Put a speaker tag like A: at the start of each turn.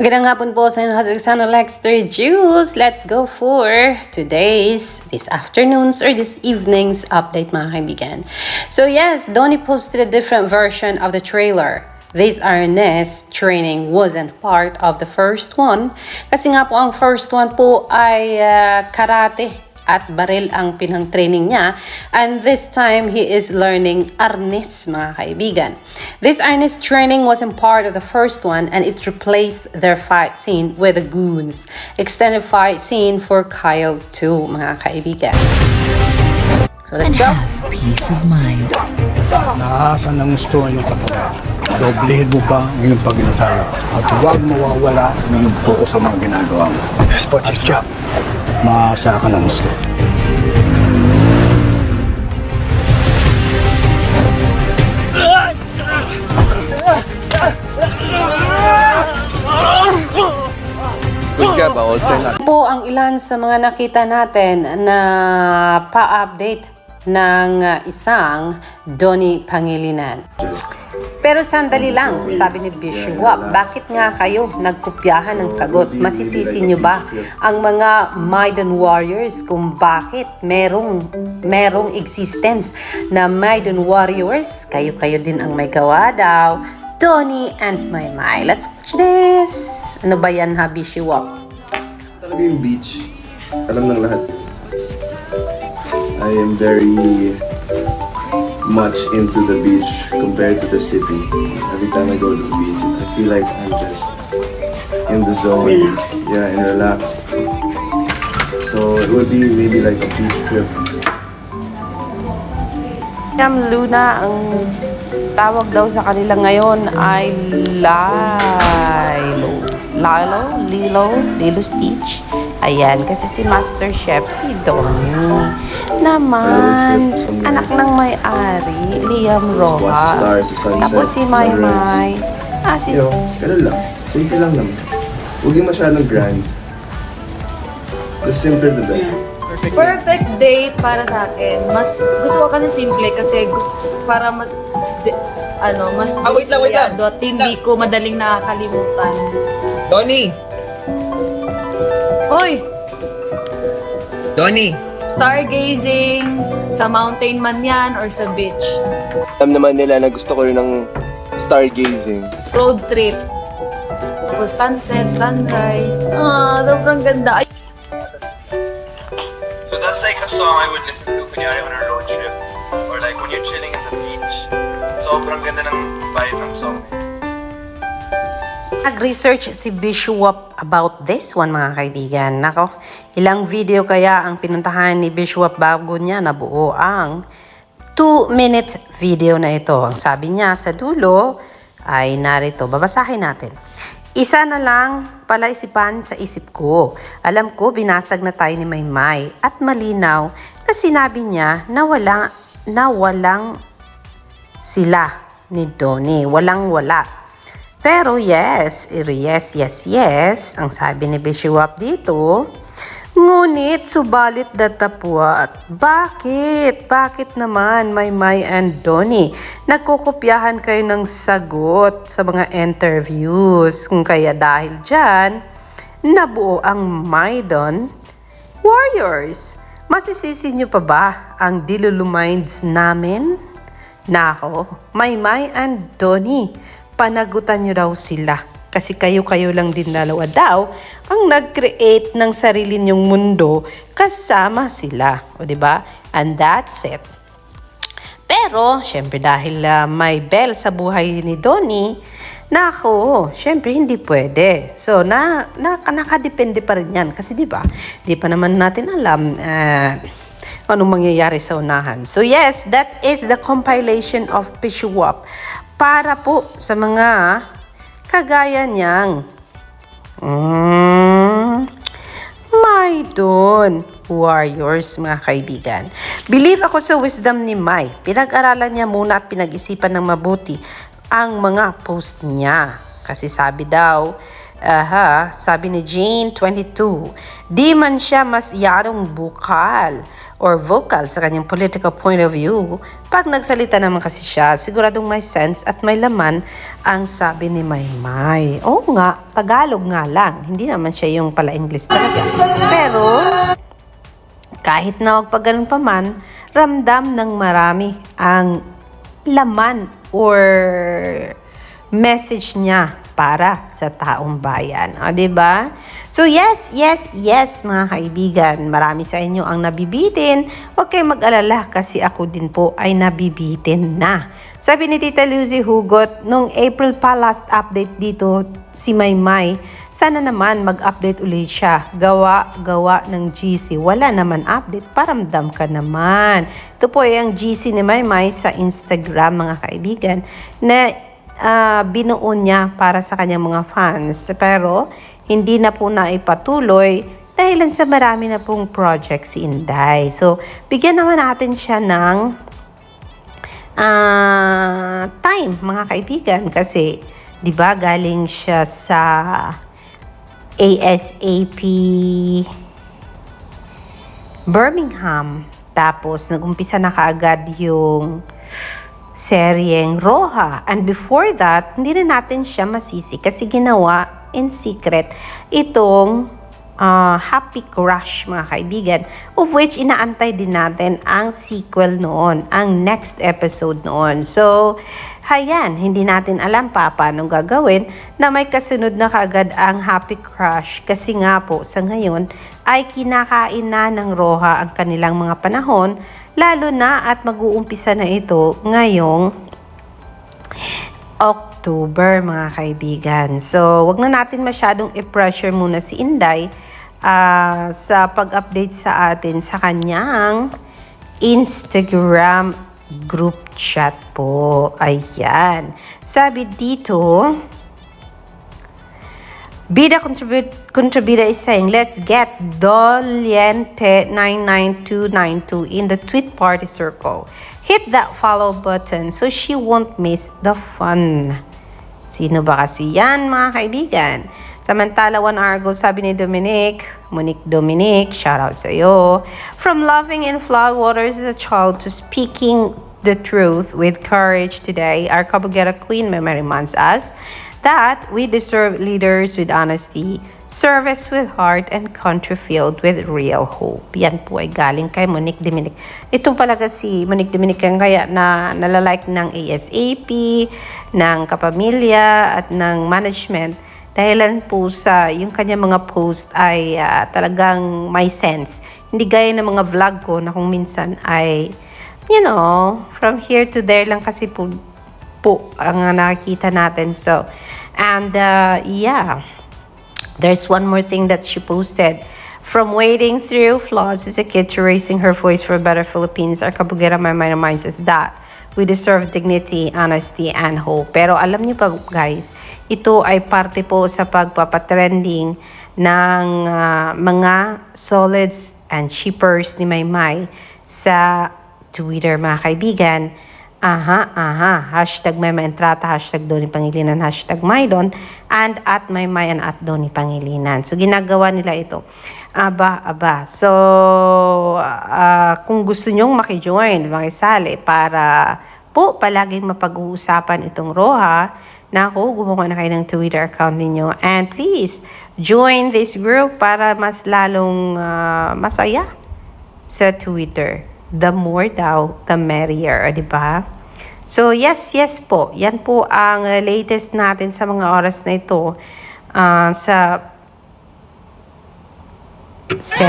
A: Magandang hapon po sa inyo, Alexander Lexter Juice. Let's go for this afternoon's or this evening's update, mga kaibigan. So yes, Donnie posted a different version of the trailer. This RNS training wasn't part of the first one. Kasi nga po ang first one po ay karate at baril ang pinang-training niya. And this time, he is learning arnis, mga kaibigan. This arnis training wasn't part of the first one and it replaced their fight scene with the goons. Extended fight scene for Kyle too, mga kaibigan. So let's go.
B: Have peace of mind.
C: Naasan ang gusto ng katawan. Doblehin mo pa ang iyong pagintala at huwag mawawala ang iyong buo sa mga ginagawa mo. At siya, maasa ka ng gusto.
A: Po ang ilan sa mga nakita natin na pa-update ng isang Donnie Pangilinan. Pero sandali lang, sabi ni Bishop, bakit nga kayo nagkopyahan ng sagot? Masisisi nyo ba ang mga Maiden Warriors kung bakit merong existence na Maiden Warriors? Kayo-kayo din ang may gawa daw. Donnie and Maymay. Let's watch this. Ano ba yan, ha, Bishop?
D: Talaga yung beach. Alam ng lahat. I am very much into the beach compared to the city. Every time I go to the beach, I feel like I'm just in the zone, and relaxed. So it would be maybe like a beach trip.
A: Luna, ang tawag daw sa kanila ngayon ay Lilo Stitch. Ayan, kasi si Master Chef, si Donnie naman, anak ng may-ari, Liam Roa. Tapos si Maymay,
D: Ganun lang. Simple lang naman. Huwag yung masyadong grand. The simpler the better.
E: Perfect date para sa akin. Mas gusto ko kasi simple kasi gusto para mas
F: wait lang.
E: at hindi ko madaling nakakalimutan.
F: Donnie!
E: Hoy!
F: Donnie!
E: Stargazing sa mountain man yan or sa beach.
D: Alam naman nila na gusto ko rin ng stargazing.
E: Road trip. Tapos sunset, sunrise. Sobrang ganda.
D: So that's like a song I would listen to kunyari on a road trip. Or like when you're chilling at the beach. Sobrang ganda ng vibe ng song.
A: Nag-research si Bishop about this one, mga kaibigan. Nako, ilang video kaya ang pinuntahan ni Bishop bago niya nabuo ang 2-minute video na ito. Ang sabi niya sa dulo ay narito. Babasahin natin. Isa na lang palaisipan sa isip ko. Alam ko binasag na tayo ni Maymay at malinaw na sinabi niya na walang sila ni Donnie. Walang-wala. Pero yes, ang sabi ni Bishop dito. Ngunit, subalit datapwat. Bakit naman Maymay and Donnie? Nagkukopyahan kayo ng sagot sa mga interviews. Kung kaya dahil dyan, nabuo ang Maiden Warriors. Masisisi nyo pa ba ang Diluluminds namin? Nako, Maymay and Donnie, panagutan nyo daw sila. Kasi kayo-kayo lang din dalawa daw ang nag-create ng sarili nyong mundo kasama sila. O diba? And that's it. Pero, syempre dahil may bell sa buhay ni Donnie, nako, syempre hindi pwede. So, nakadepende pa rin yan. Kasi diba, di pa naman natin alam anong mangyayari sa unahan. So yes, that is the compilation of Bishop para po sa mga kagaya niyang Maiden Warriors, mga kaibigan. Believe ako sa wisdom ni May. Pinag-aralan niya muna at pinag-isipan ng mabuti ang mga post niya. Kasi sabi daw, Aha, sabi ni Jane, 22, di man siya mas yarong bukal or vocal sa kanyang political point of view. Pag nagsalita naman kasi siya, siguradong may sense at may laman ang sabi ni Maymay. Oo nga, Tagalog nga lang. Hindi naman siya yung pala English talaga. Pero, kahit na wag pa ganun pa man, ramdam ng marami ang laman or message niya para sa taong bayan. O, diba? So, yes, mga kaibigan. Marami sa inyo ang nabibitin. Huwag kayong mag-alala kasi ako din po ay nabibitin na. Sabi ni Tita Lucy Hugot, nung April pa last update dito, si Maymay, sana naman mag-update ulit siya. Gawa ng GC. Wala naman update. Paramdam ka naman. Ito po ay ang GC ni Maymay sa Instagram, mga kaibigan, na binuo niya para sa kanyang mga fans. Pero, hindi na po naipatuloy dahilan sa marami na pong project si Inday. So, bigyan naman natin siya ng time, mga kaibigan. Kasi, di ba, galing siya sa ASAP Birmingham. Tapos, nag-umpisa na kaagad yung seryeng Roja. And before that, hindi rin natin siya masisi kasi ginawa in secret itong Happy Crush, mga kaibigan, of which inaantay din natin ang sequel noon, ang next episode noon. So, hayan, hindi natin alam pa paano gagawin na may kasunod na kaagad ang Happy Crush kasi nga po sa ngayon ay kinakain na ng Roja ang kanilang mga panahon, lalo na at mag-uumpisa na ito ngayong October, mga kaibigan. So, wag na natin masyadong i-pressure muna si Inday sa pag-update sa atin sa kanyang Instagram group chat po. Ayan. Sabi dito, Bida Contributor is saying, let's get Doliente99292 in the tweet party circle. Hit that follow button so she won't miss the fun. Sino ba kasi yan, mga kaibigan? Samantala, 1 hour ago, sabi ni Monique, shout out sa iyo. From loving in flood waters as a child to speaking the truth with courage today, our Kabugera Queen Mary reminds us that we deserve leaders with honesty, service with heart, and country filled with real hope. Yan po ay galing kay Monique Dominic. Ito palaga si Monique Dominic ang kaya na nalalike ng ASAP, ng kapamilya, at ng management. Dahilan po sa yung kanya mga post ay talagang may sense. Hindi gaya ng mga vlog ko na kung minsan ay, from here to there lang kasi po ang nakikita natin. So, and there's one more thing that she posted. From wading through flaws as a kid to raising her voice for a better Philippines, our Kabugera Maymay reminds us that we deserve dignity, honesty, and hope. Pero alam niyo pa guys, ito ay parte po sa pagpapatrending ng mga solids and shippers ni Maymay sa Twitter, mga kaibigan. Hashtag Maymay Entrata, hashtag Doni Pangilinan, hashtag Maydon, and at Maymay and at Doni Pangilinan. So, ginagawa nila ito. Aba. So, kung gusto nyong makijoin, makisali para po palaging mapag-uusapan itong Roja, gumawa na kayo ng Twitter account ninyo. And please, join this group para mas lalong masaya sa Twitter. The more daw, the merrier, di ba? So, yes po. Yan po ang latest natin sa mga oras na ito sa